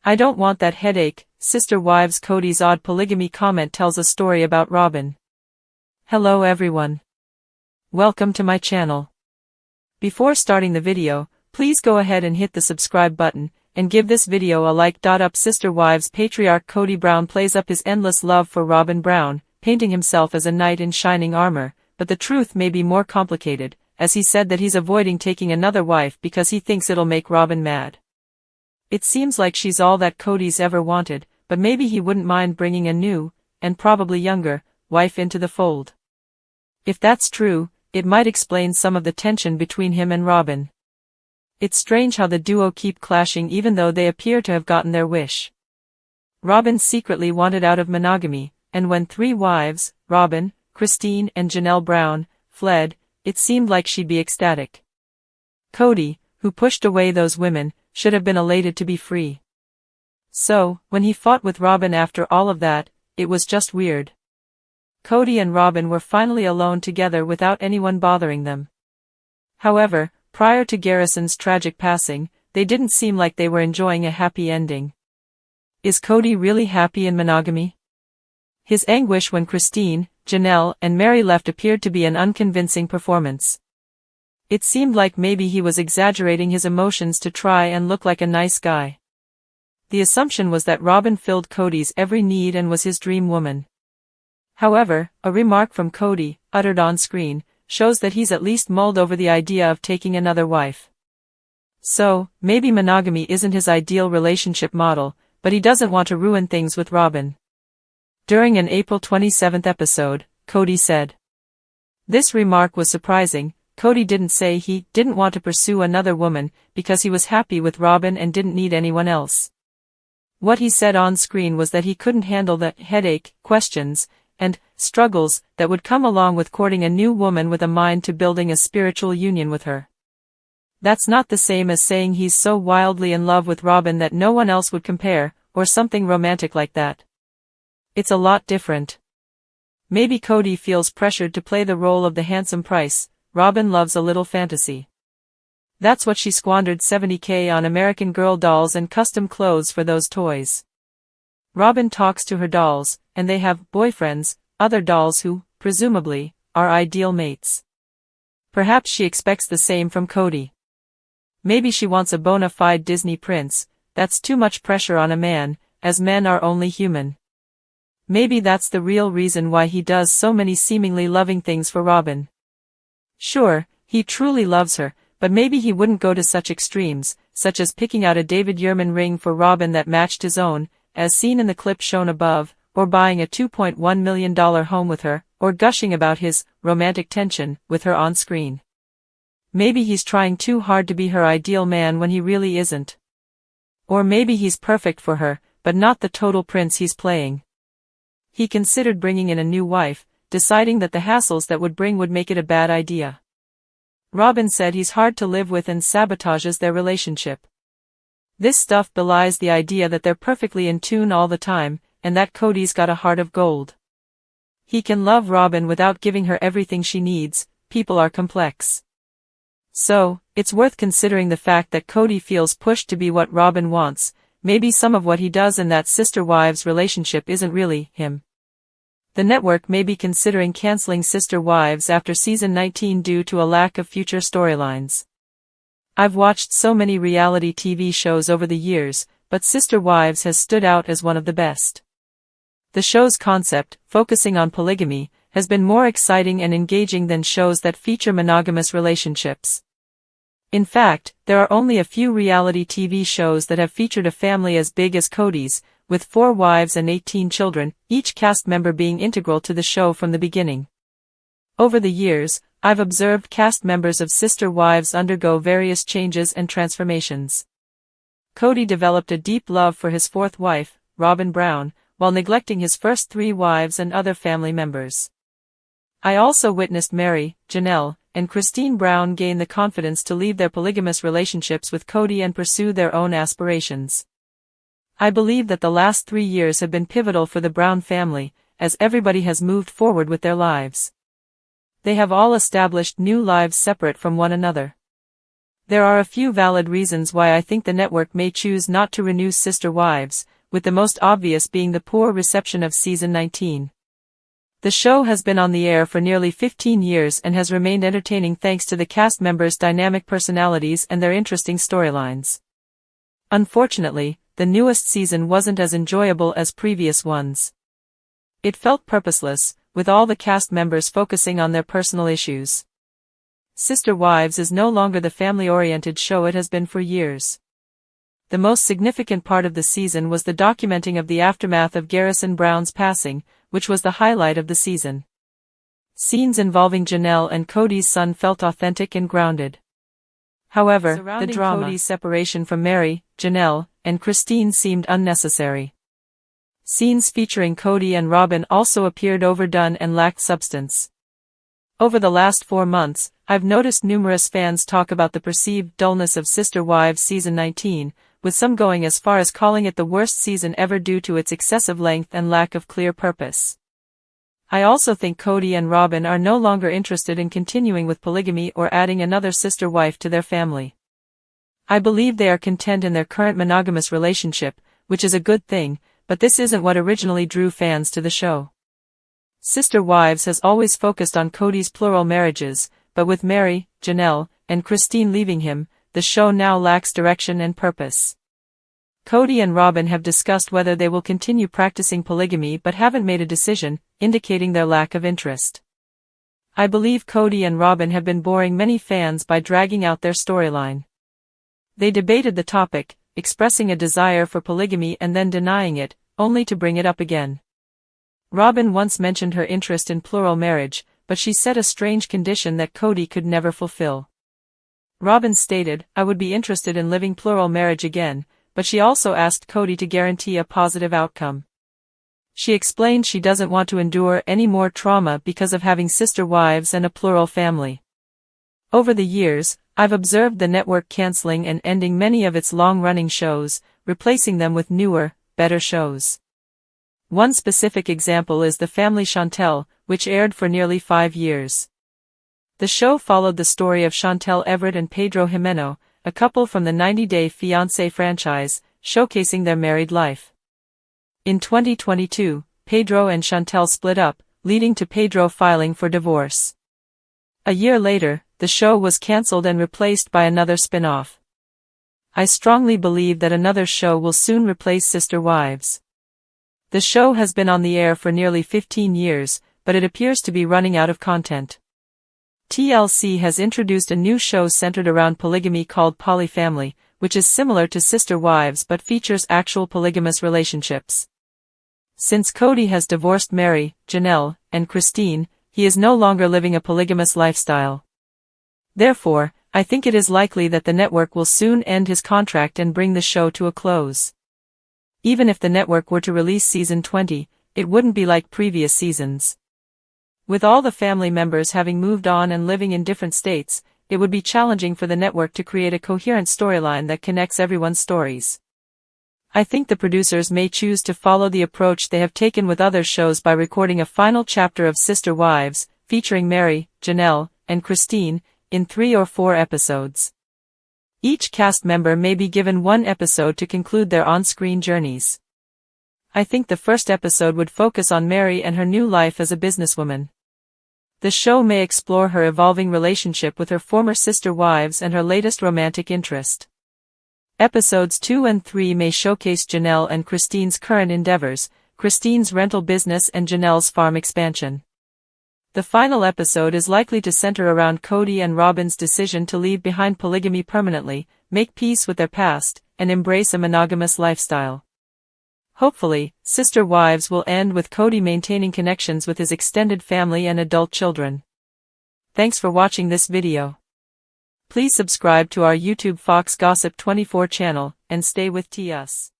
I don't want that headache. Sister Wives Kody's odd polygamy comment tells a story about Robyn. Hello everyone. Welcome to my channel. Before starting the video, please go ahead and hit the subscribe button, and give this video a like. Up Sister Wives patriarch Kody Brown plays up his endless love for Robyn Brown, painting himself as a knight in shining armor, but the truth may be more complicated, as he said that he's avoiding taking another wife because he thinks it'll make Robyn mad. It seems like she's all that Kody's ever wanted, but maybe he wouldn't mind bringing a new, and probably younger, wife into the fold. If that's true, it might explain some of the tension between him and Robyn. It's strange how the duo keep clashing even though they appear to have gotten their wish. Robyn secretly wanted out of monogamy, and when 3 wives, Robyn, Christine and Janelle Brown, fled, it seemed like she'd be ecstatic. Kody, who pushed away those women, should have been elated to be free. So, when he fought with Robyn after all of that, it was just weird. Kody and Robyn were finally alone together without anyone bothering them. However, prior to Garrison's tragic passing, they didn't seem like they were enjoying a happy ending. Is Kody really happy in monogamy? His anguish when Christine, Janelle and Mary left appeared to be an unconvincing performance. It seemed like maybe he was exaggerating his emotions to try and look like a nice guy. The assumption was that Robyn filled Kody's every need and was his dream woman. However, a remark from Kody, uttered on screen, shows that he's at least mulled over the idea of taking another wife. So, maybe monogamy isn't his ideal relationship model, but he doesn't want to ruin things with Robyn. During an April 27 episode, Kody said. This remark was surprising. Kody didn't say he didn't want to pursue another woman because he was happy with Robyn and didn't need anyone else. What he said on screen was that he couldn't handle the headache, questions, and struggles that would come along with courting a new woman with a mind to building a spiritual union with her. That's not the same as saying he's so wildly in love with Robyn that no one else would compare, or something romantic like that. It's a lot different. Maybe Kody feels pressured to play the role of the handsome prince. Robyn loves a little fantasy. That's what she squandered $70,000 on American Girl dolls and custom clothes for those toys. Robyn talks to her dolls, and they have boyfriends, other dolls who, presumably, are ideal mates. Perhaps she expects the same from Kody. Maybe she wants a bona fide Disney prince. That's too much pressure on a man, as men are only human. Maybe that's the real reason why he does so many seemingly loving things for Robyn. Sure, he truly loves her, but maybe he wouldn't go to such extremes, such as picking out a David Yurman ring for Robyn that matched his own, as seen in the clip shown above, or buying a $2.1 million home with her, or gushing about his romantic tension with her on screen. Maybe he's trying too hard to be her ideal man when he really isn't. Or maybe he's perfect for her, but not the total prince he's playing. He considered bringing in a new wife, deciding that the hassles that would bring would make it a bad idea. Robyn said he's hard to live with and sabotages their relationship. This stuff belies the idea that they're perfectly in tune all the time, and that Kody's got a heart of gold. He can love Robyn without giving her everything she needs. People are complex. So, it's worth considering the fact that Kody feels pushed to be what Robyn wants. Maybe some of what he does in that sister-wives relationship isn't really him. The network may be considering canceling Sister Wives after season 19 due to a lack of future storylines. I've watched so many reality TV shows over the years, but Sister Wives has stood out as one of the best. The show's concept, focusing on polygamy, has been more exciting and engaging than shows that feature monogamous relationships. In fact, there are only a few reality TV shows that have featured a family as big as Kody's, with 4 wives and 18 children, each cast member being integral to the show from the beginning. Over the years, I've observed cast members of Sister Wives undergo various changes and transformations. Kody developed a deep love for his 4th wife, Robyn Brown, while neglecting his first 3 wives and other family members. I also witnessed Mary, Janelle, and Christine Brown gain the confidence to leave their polygamous relationships with Kody and pursue their own aspirations. I believe that the last 3 years have been pivotal for the Brown family, as everybody has moved forward with their lives. They have all established new lives separate from one another. There are a few valid reasons why I think the network may choose not to renew Sister Wives, with the most obvious being the poor reception of season 19. The show has been on the air for nearly 15 years and has remained entertaining thanks to the cast members' dynamic personalities and their interesting storylines. Unfortunately, the newest season wasn't as enjoyable as previous ones. It felt purposeless, with all the cast members focusing on their personal issues. Sister Wives is no longer the family-oriented show it has been for years. The most significant part of the season was the documenting of the aftermath of Garrison Brown's passing, which was the highlight of the season. Scenes involving Janelle and Kody's son felt authentic and grounded. However, the drama Kody's separation from Mary, Janelle, and Christine seemed unnecessary. Scenes featuring Kody and Robyn also appeared overdone and lacked substance. Over the last 4 months, I've noticed numerous fans talk about the perceived dullness of Sister Wives season 19, with some going as far as calling it the worst season ever due to its excessive length and lack of clear purpose. I also think Kody and Robyn are no longer interested in continuing with polygamy or adding another sister wife to their family. I believe they are content in their current monogamous relationship, which is a good thing, but this isn't what originally drew fans to the show. Sister Wives has always focused on Kody's plural marriages, but with Mary, Janelle, and Christine leaving him, the show now lacks direction and purpose. Kody and Robyn have discussed whether they will continue practicing polygamy but haven't made a decision, indicating their lack of interest. I believe Kody and Robyn have been boring many fans by dragging out their storyline. They debated the topic, expressing a desire for polygamy and then denying it, only to bring it up again. Robyn once mentioned her interest in plural marriage, but she set a strange condition that Kody could never fulfill. Robyn stated, "I would be interested in living plural marriage again," but she also asked Kody to guarantee a positive outcome. She explained she doesn't want to endure any more trauma because of having sister wives and a plural family. Over the years, I've observed the network canceling and ending many of its long-running shows, replacing them with newer, better shows. One specific example is The Family Chantel, which aired for nearly 5 years. The show followed the story of Chantel Everett and Pedro Jimeno, a couple from the 90 Day Fiancé franchise, showcasing their married life. In 2022, Pedro and Chantel split up, leading to Pedro filing for divorce. A year later, the show was cancelled and replaced by another spin-off. I strongly believe that another show will soon replace Sister Wives. The show has been on the air for nearly 15 years, but it appears to be running out of content. TLC has introduced a new show centered around polygamy called Polyfamily, which is similar to Sister Wives but features actual polygamous relationships. Since Kody has divorced Mary, Janelle, and Christine, he is no longer living a polygamous lifestyle. Therefore, I think it is likely that the network will soon end his contract and bring the show to a close. Even if the network were to release season 20, it wouldn't be like previous seasons. With all the family members having moved on and living in different states, it would be challenging for the network to create a coherent storyline that connects everyone's stories. I think the producers may choose to follow the approach they have taken with other shows by recording a final chapter of Sister Wives, featuring Mary, Janelle, and Christine, in 3 or 4 episodes. Each cast member may be given 1 episode to conclude their on-screen journeys. I think the first episode would focus on Mary and her new life as a businesswoman. The show may explore her evolving relationship with her former sister wives and her latest romantic interest. Episodes 2 and 3 may showcase Janelle and Christine's current endeavors, Christine's rental business and Janelle's farm expansion. The final episode is likely to center around Kody and Robyn's decision to leave behind polygamy permanently, make peace with their past, and embrace a monogamous lifestyle. Hopefully, Sister Wives will end with Kody maintaining connections with his extended family and adult children. Thanks for watching this video. Please subscribe to our YouTube Fox Gossip 24 channel, and stay with TS.